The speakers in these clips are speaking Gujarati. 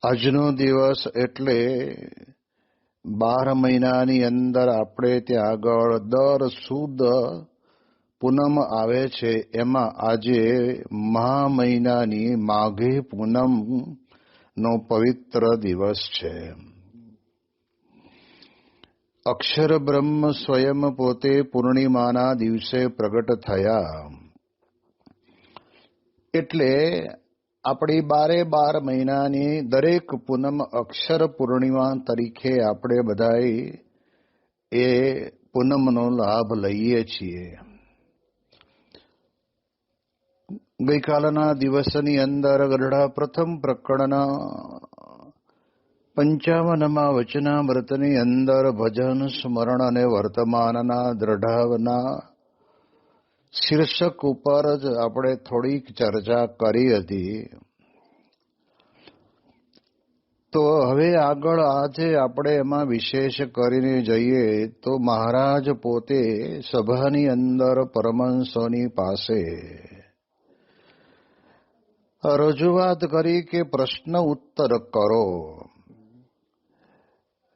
આજનો દિવસ એટલે 12 મહિનાની અંદર આપણે ત્યાં આગળ દર સુદ પૂનમ આવે છે, એમાં આજે મહા મહિનાની માઘી પૂનમનો પવિત્ર દિવસ છે. અક્ષર બ્રહ્મ સ્વયં પોતે પૂર્ણિમાના દિવસે પ્રગટ થયા. એટલે આપણી 12 મહિનાની દરેક પૂનમ અક્ષર પૂર્ણિમા તરીકે આપણે બધાએ એ પૂનમનો લાભ લઈએ છીએ. ગઈકાલના દિવસની અંદર ગઢડા પ્રથમ પ્રકરણના 55મા વચનામૃતની અંદર ભજન સ્મરણ અને વર્તમાનના દ્રઢાવના શીર્ષક ઉપર જ આપણે થોડીક ચર્ચા કરી હતી. તો હવે આગળ આજે આપણે એમાં વિશેષ કરીને જઈએ તો મહારાજ પોતે સભાની અંદર પરમહંસોની પાસે રજૂઆત કરી કે પ્રશ્ન ઉત્તર કરો.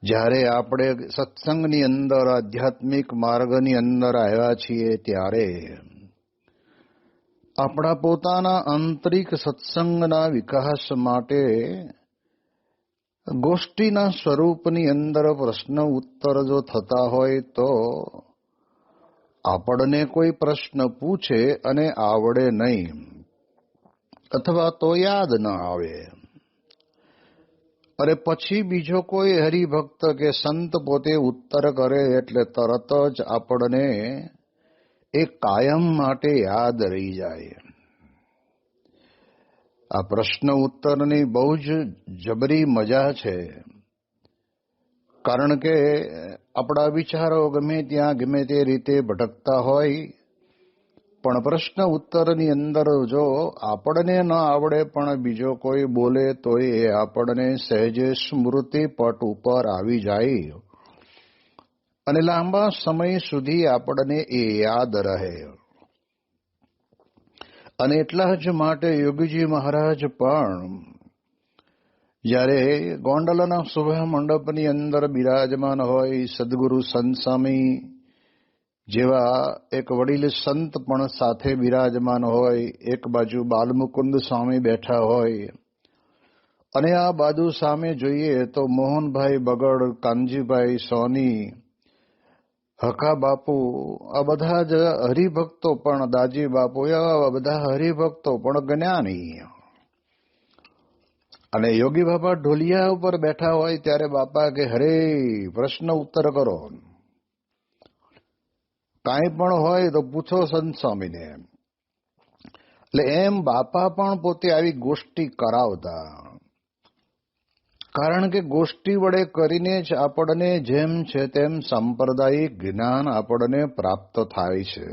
જ્યારે આપણે સત્સંગની અંદર આધ્યાત્મિક માર્ગની અંદર આવ્યા છીએ ત્યારે આપણા પોતાના આંતરિક સત્સંગના વિકાસ માટે ગોષ્ઠીના સ્વરૂપની અંદર પ્રશ્ન ઉત્તર જો થતા હોય તો આપણને કોઈ પ્રશ્ન પૂછે અને આવડે નહીં અથવા તો યાદ ન આવે અને પછી બીજો કોઈ હરિભક્ત કે સંત પોતે ઉત્તર કરે એટલે તરત જ આપણને એ કાયમ માટે યાદ રહી જાય. આ પ્રશ્ન ઉત્તરની બહુ જ જબરી મજા છે, કારણ કે આપણા વિચારો ગમે ત્યાં ગમે તે રીતે ભટકતા હોય, પણ પ્રશ્ન ઉત્તરની અંદર જો આપણને ન આવડે પણ બીજો કોઈ બોલે તો એ આપણને સહેજે સ્મૃતિ પટ ઉપર આવી જાય અને લાંબા સમય સુધી આપણને એ યાદ રહે. અને એટલા જ માટે યોગીજી મહારાજ પણ જ્યારે ગોંડલના શુભ મંડપની અંદર બિરાજમાન હોય, સદગુરુ સંત સ્વામી જેવા એક વડીલ સંત પણ સાથે બિરાજમાન હોય, એક બાજુ બાલમુકુંદ સ્વામી બેઠા હોય અને આ બાજુ સામે જોઈએ તો મોહનભાઈ બગડ, કાનજીભાઈ સોની, હકા બાપુ, આ બધા જ હરિભક્તો પણ, દાજી બાપુ, એવા બધા હરિભક્તો પણ જ્ઞાની. અને યોગી બાપા ઢોલિયા ઉપર બેઠા હોય ત્યારે બાપા કે હરે પ્રશ્ન ઉત્તર કરો, કાંઈ પણ હોય તો પૂછો સંત સ્વામીને. એટલે એમ બાપા પણ પોતે આવી ગોષ્ઠી કરાવતા, કારણ કે ગોષ્ઠી વડે કરીને જ આપણને જેમ છે તેમ સાંપ્રદાયિક જ્ઞાન આપણને પ્રાપ્ત થાય છે.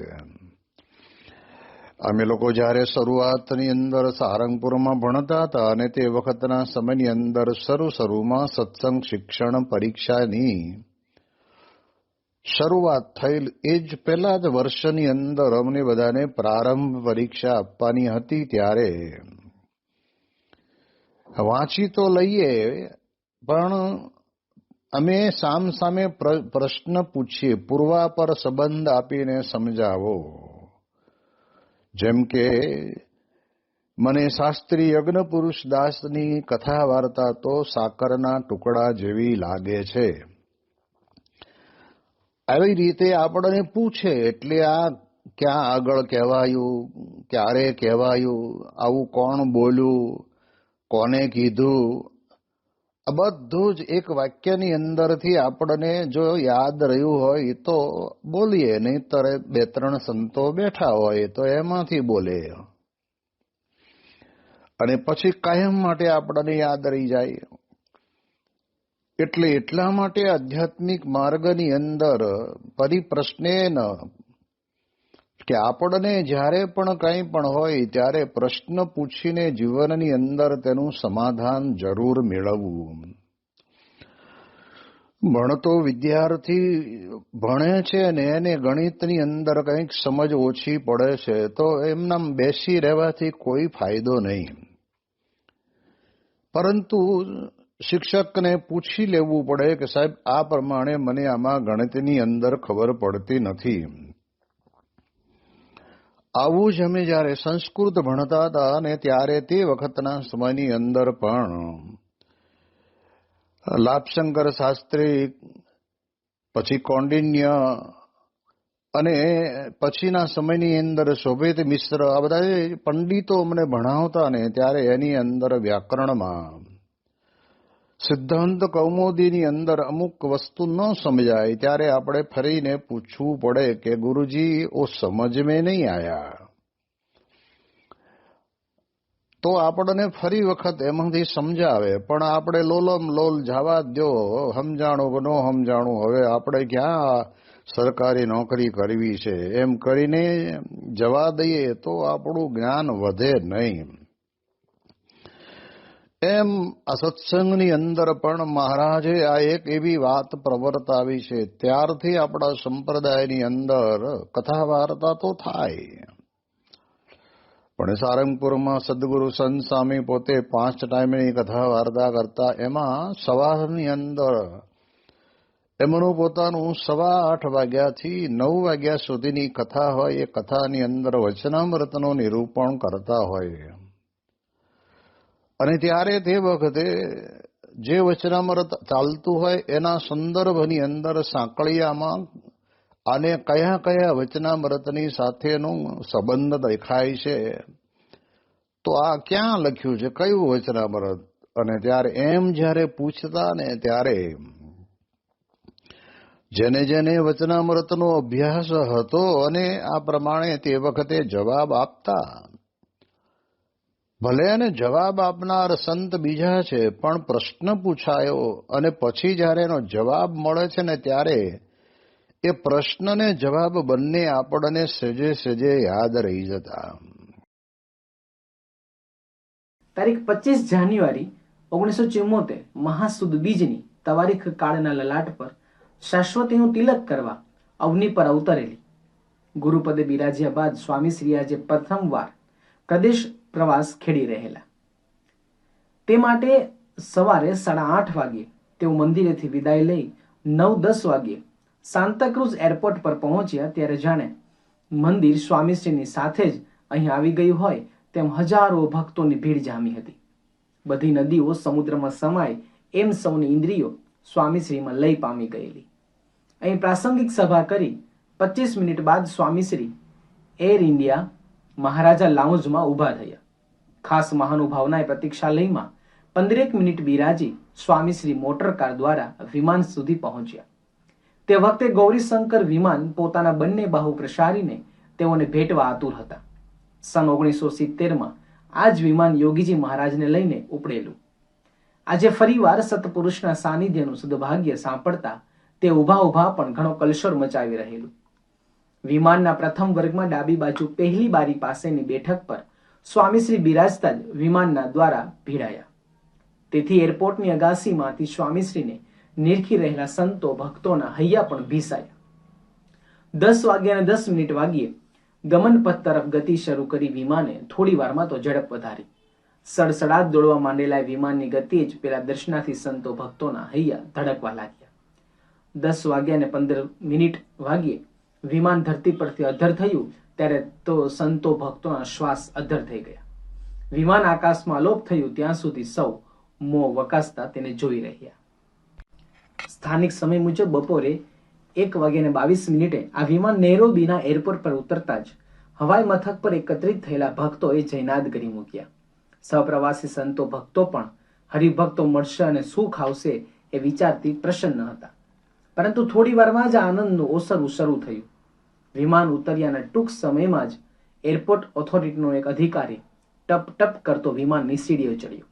અમે લોકો જ્યારે શરૂઆતની અંદર સારંગપુરમાં ભણતા હતા અને તે વખતના સમયની અંદર શરૂમાં સત્સંગ શિક્ષણ પરીક્ષાની શરૂઆત થયેલ એ જ પહેલા જ વર્ષની અંદર અમને બધાને પ્રારંભ પરીક્ષા આપવાની હતી. ત્યારે વાંચી તો લઈએ પણ અમે સામે પ્રશ્ન પૂછીએ, પૂર્વાપર સંબંધ આપીને સમજાવો. જેમ કે મને શાસ્ત્રી યજ્ઞ પુરુષ દાસની કથા વાર્તા તો સાકરના ટુકડા જેવી લાગે છે. આવી રીતે આપણને પૂછે એટલે આ ક્યાં આગળ કહેવાયું, ક્યારે કહેવાયું, આવું કોણ બોલ્યું, કોને કીધું, આ બધું જ એક વાક્યની અંદરથી આપણને જો યાદ રહ્યું હોય તો બોલીએ, નહીંતર 2-3 સંતો બેઠા હોય તો એમાંથી બોલે અને પછી કાયમ માટે આપણને યાદ રહી જાય. એટલે એટલા માટે આધ્યાત્મિક માર્ગની અંદર પરિપ્રશ્નેન કે આપણને જ્યારે પણ કંઈ પણ હોય ત્યારે પ્રશ્ન પૂછીને જીવનની અંદર તેનું સમાધાન જરૂર મેળવવું. ભણતો વિદ્યાર્થી ભણે છે ને એને ગણિતની અંદર કંઈક સમજ ઓછી પડે છે તો એમનામ બેસી રહેવાથી કોઈ ફાયદો નહીં. પરંતુ શિક્ષકને પૂછી લેવું પડે કે સાહેબ આ પ્રમાણે મને આમાં ગણિતની અંદર ખબર પડતી નથી. આવું જ અમે જયારે સંસ્કૃત ભણતા હતા અને ત્યારે તે વખતના સમયની અંદર પણ લાભશંકર શાસ્ત્રી, પછી કૌંડિન્ય અને પછીના સમયની અંદર શોભિત મિશ્ર, આ બધા પંડિતો અમને ભણાવતા ને ત્યારે એની અંદર વ્યાકરણમાં સિદ્ધાંત કૌમુદીની અંદર અમુક વસ્તુ ન સમજાય ત્યારે આપણે ફરીને પૂછવું પડે કે ગુરુજી ઓ સમજ મેં નહીં આયા. તો આપણને ફરી વખત એમાંથી સમજાવે, પણ આપણે લોલમ લોલ જવા દો, સમજાણું કે ન સમજાણું, હવે આપણે ક્યાં સરકારી નોકરી કરવી છે એમ કરીને જવા દઈએ તો આપણું જ્ઞાન વધે નહીં. એમ આ સત્સંગની અંદર પણ મહારાજે આ એક એવી વાત પ્રવર્તાવી છે. ત્યારથી આપણા સંપ્રદાયની અંદર કથા વાર્તા તો થાય, પણ સારંગપુરમાં સદગુરુ સંત સ્વામી પોતે 5 ટાઈમની કથા વાર્તા કરતા. એમાં સવારની અંદર એમનું પોતાનું 8:15 વાગ્યાથી 9 વાગ્યા સુધીની કથા હોય. એ કથાની અંદર વચનામૃતનું નિરૂપણ કરતા હોય અને ત્યારે તે વખતે જે વચનામૃત ચાલતું હોય એના સંદર્ભની અંદર સાંકળિયામાં આને કયા કયા વચનામૃતની સાથેનું સંબંધ દેખાય છે, તો આ ક્યાં લખ્યું છે, કયું વચનામૃત? અને ત્યારે એમ જ્યારે પૂછતા ને ત્યારે જેને જેને વચનામૃતનો અભ્યાસ હતો અને આ પ્રમાણે તે વખતે જવાબ આપતા. ભલે અને જવાબ આપનાર સંત બીજા છે, પણ પ્રશ્ન પૂછાયો અને પછી જ્યારે એનો જવાબ મળે છે ને ત્યારે એ પ્રશ્ન ને જવાબ બંને આપણને સહેજે સહેજે યાદ રહી જતા. તારીખ 25 જાન્યુઆરી 1974 મહાસુદ બીજની તવારીખ કાળના લલાટ પર શાશ્વતીનું તિલક કરવા અવની પર અવતરેલી. ગુરુપદે બિરાજ્યા બાદ સ્વામીશ્રી આજે પ્રથમવાર પ્રદેશ પ્રવાસ ખેડી રહેલા. તે માટે સવારે 8:30 વાગ્યે તેઓ મંદિરેથી વિદાય લઈ 9-10 વાગ્યે સાન્તાક્રુઝ એરપોર્ટ પર પહોંચ્યા. ત્યારે જાણે મંદિર સ્વામીશ્રીની સાથે જ અહીં આવી ગયું હોય તેમ હજારો ભક્તોની ભીડ જામી હતી. બધી નદીઓ સમુદ્રમાં સમાય એમ સૌની ઇન્દ્રિયો સ્વામીશ્રીમાં લઈ પામી ગયેલી. અહીં પ્રાસંગિક સભા કરી 25 મિનિટ બાદ સ્વામીશ્રી એર ઇન્ડિયા મહારાજા લાઉન્જમાં ઊભા થયા. ખાસ મહાનુભાવના પ્રતીક્ષાલયમાં 15 મિનિટ બિરાજી સ્વામીશ્રી મોટર કાર દ્વારા વિમાન સુધી પહોંચ્યા. તે વખતે ગૌરીશંકર વિમાન પોતાના બંને બાહુ પ્રસારીને તેઓને ભેટવા આતુર હતા. સન 1970માં આ જ વિમાન યોગીજી મહારાજને લઈને ઉપડેલું. આજે ફરીવાર સત્પુરુષના સાનિધ્યનું સદભાગ્ય સાંપડતા તે ઊભા ઊભા પણ ઘણો કલશોર મચાવી રહેલું. વિમાનના પ્રથમ વર્ગમાં ડાબી બાજુ પહેલી બારી પાસેની બેઠક પર સ્વામીશ્રી બિરાજતા જ વિમાનના દ્વારા ભીડાયા. તેથી એરપોર્ટની અગાસીમાંથી સ્વામીશ્રીને નિરખી રહેલા સંતો ભક્તોના હૈયા પણ ભીસાયા. 10:10 વાગ્યે ગમનપથ તરફ ગતિ શરૂ કરી વિમાને થોડી વારમાં તો ઝડપ વધારી. સડસડાટ દોડવા માંડેલા વિમાનની ગતિએ જ પેલા દર્શનાર્થી સંતો ભક્તોના હૈયા ધડકવા લાગ્યા. 10:15 વાગ્યે વિમાન ધરતી પરથી અધ્ધર થયું ત્યારે તો સંતો ભક્તોના શ્વાસ અધ્ધર થઈ ગયા. વિમાન આકાશમાં અલોપ થયું ત્યાં સુધી સૌ મોં વકાસતા તેને જોઈ રહ્યા. સ્થાનિક સમય મુજબ બપોરે 1:22 આ વિમાન નૈરોબીના એરપોર્ટ પર ઉતરતા જ હવાઈ મથક પર એકત્રિત થયેલા ભક્તોએ જયનાદ કરી મૂક્યા. સહપ્રવાસી સંતો ભક્તો પણ હરિભક્તો મળશે અને સુખ આવશે એ વિચારથી પ્રસન્ન હતા. પરંતુ થોડી વારમાં જ આનંદનું ઓસરવું શરૂ થયું. વિમાન ઉતર્યાના ટૂંક સમયમાં જ એરપોર્ટ ઓથોરિટીનો એક અધિકારી ટપ ટપ કરતો વિમાનની સીડીઓ ચડ્યો.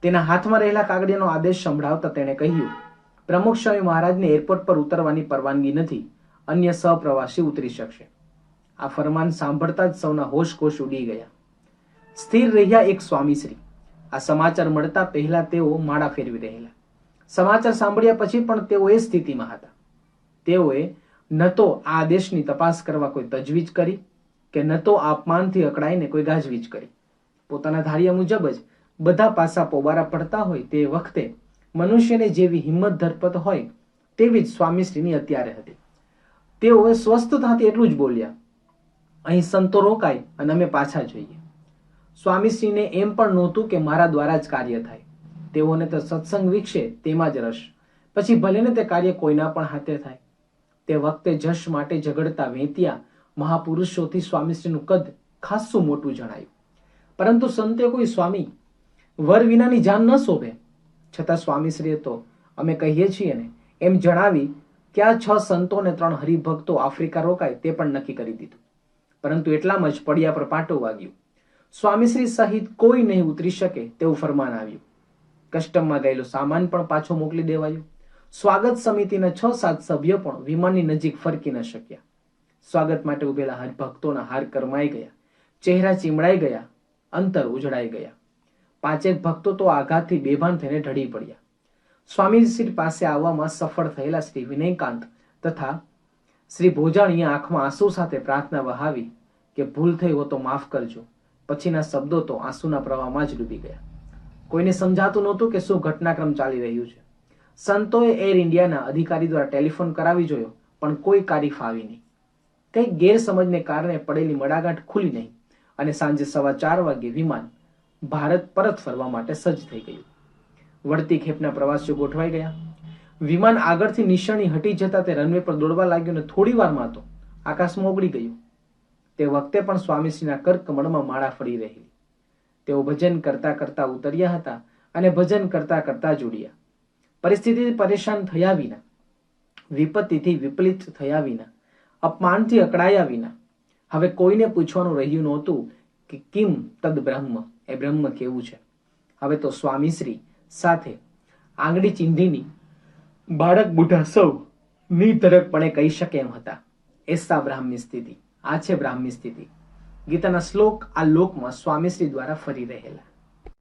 તેના હાથમાં રહેલા કાગળિયાનો આદેશ સંભળાવતા તેણે કહ્યું, પ્રમુખ સ્વામી મહારાજને એરપોર્ટ પર ઉતરવાની પરવાનગી નથી, અન્ય સહપ્રવાસી ઉતરી શકશે. આ ફરમાન સાંભળતા જ સૌના હોશ ઉડી ગયા. સ્થિર રહ્યા એક સ્વામીશ્રી. આ સમાચાર મળતા પહેલા તેઓ માળા ફેરવી રહેલા. સમાચાર સાંભળ્યા પછી પણ તેઓ એ સ્થિતિમાં હતા. તેઓએ ન તો આ આદેશની તપાસ કરવા કોઈ તજવીજ કરી કે ન તો અપમાનથી અકળાઈને કોઈ ગાજવીજ કરી. પોતાના ધાર્યા મુજબ જ બધા પાસા પોબારા પડતા હોય તે વખતે મનુષ્યને જેવી હિંમત ધરપત હોય તેવી જ સ્વામીશ્રીની અત્યારે હતી. તેઓ સ્વસ્થતાથી એટલું જ બોલ્યા, અહીં સંતો રોકાય અને અમે પાછા જોઈએ. સ્વામીશ્રીને એમ પણ નહોતું કે મારા દ્વારા જ કાર્ય થાય. તેઓને તો સત્સંગ વિકસે તેમાં જ રસ, પછી ભલે ને તે કાર્ય કોઈના પણ હાથે થાય. તે વખતે જશ માટે ઝઘડતા વેંતિયા મહાપુરુષોથી સ્વામીશ્રીનું કદ ખાસ્સું મોટું જણાયું. પરંતુ સંતે કોઈ સ્વામી વર વિનાની જાન ન શોભે. છતાં સ્વામીશ્રીએ તો અમે કહીએ છીએ ને એમ જણાવી કે આ 6 સંતો ને 3 હરિભક્તો આફ્રિકા રોકાય તે પણ નક્કી કરી દીધું. પરંતુ એટલામાં જ પડ્યા પર પાટું વાગ્યું. સ્વામીશ્રી સહિત કોઈ નહીં ઉતરી શકે તેવું ફરમાન આવ્યું. કસ્ટમમાં ગયેલો સામાન પણ પાછો મોકલી દેવાયો. સ્વાગત સમિતિના 6-7 સભ્યો પણ વિમાનની નજીક ફરકી ન શક્યા. સ્વાગત માટે ઉભેલા હરિભક્તોના હાર કરમાઈ ગયા, ચહેરા ચીમડાઈ ગયા, અંતર ઉજળાઈ ગયા. 5 ભક્તો તો આઘાતથી બેભાન થઈને ઢળી પડ્યા. સ્વામીશ્રી પાસે આવવામાં સફળ થયેલા શ્રી વિનયકાંત તથા શ્રી ભોજાણીએ આંખમાં આંસુ સાથે પ્રાર્થના વહાવી કે ભૂલ થઈ હો તો માફ કરજો. પછીના શબ્દો તો આંસુના પ્રવાહમાં જ ડૂબી ગયા. કોઈને સમજાતું નહોતું કે શું ઘટનાક્રમ ચાલી રહ્યું છે. સંતોએ એર ઇન્ડિયાના અધિકારી દ્વારા ટેલિફોન કરાવી જોયો, પણ કોઈ કારીફ આવી નહીં. કંઈક ગેરસમજને કારણે પડેલી મડાગાંઠ ખુલી નહીં અને સાંજે 4:15 વાગે વિમાન ભારત પરત ફરવા માટે સજ્જ થઈ ગયું. વળતી ખેપના પ્રવાસીઓ ગોઠવાઈ ગયા. વિમાન આગળથી નિશાની હટી જતા તે રનવે પર દોડવા લાગ્યું અને થોડી વારમાં તો આકાશમાં ઓગળી ગયું. તે વખતે પણ સ્વામીશ્રીના કર્કમળમાં માળા ફરી રહેલી. તેઓ ભજન કરતા કરતા ઉતર્યા હતા અને ભજન કરતા કરતા જોડ્યા. પરિસ્થિતિથી પરેશાન થયા વિના, વિપત્તિથી વિપલિત થયા વિના, અપમાનથી અકળાયા વિના હવે કોઈને પૂછવાનું રહ્યું નહોતું કે કિમ તદ બ્રહ્મ, એ બ્રહ્મ કેવું છે. હવે તો સ્વામીશ્રી સાથે આંગળી ચીંધીની બાળક બુઢા સૌ નિધડકપણે કહી શકે એમ હતા. એસા બ્રાહ્મી સ્થિતિ, આ છે બ્રાહ્મી સ્થિતિ. ગીતાના શ્લોક આ લોકમાં સ્વામીશ્રી દ્વારા ફરી રહેલા.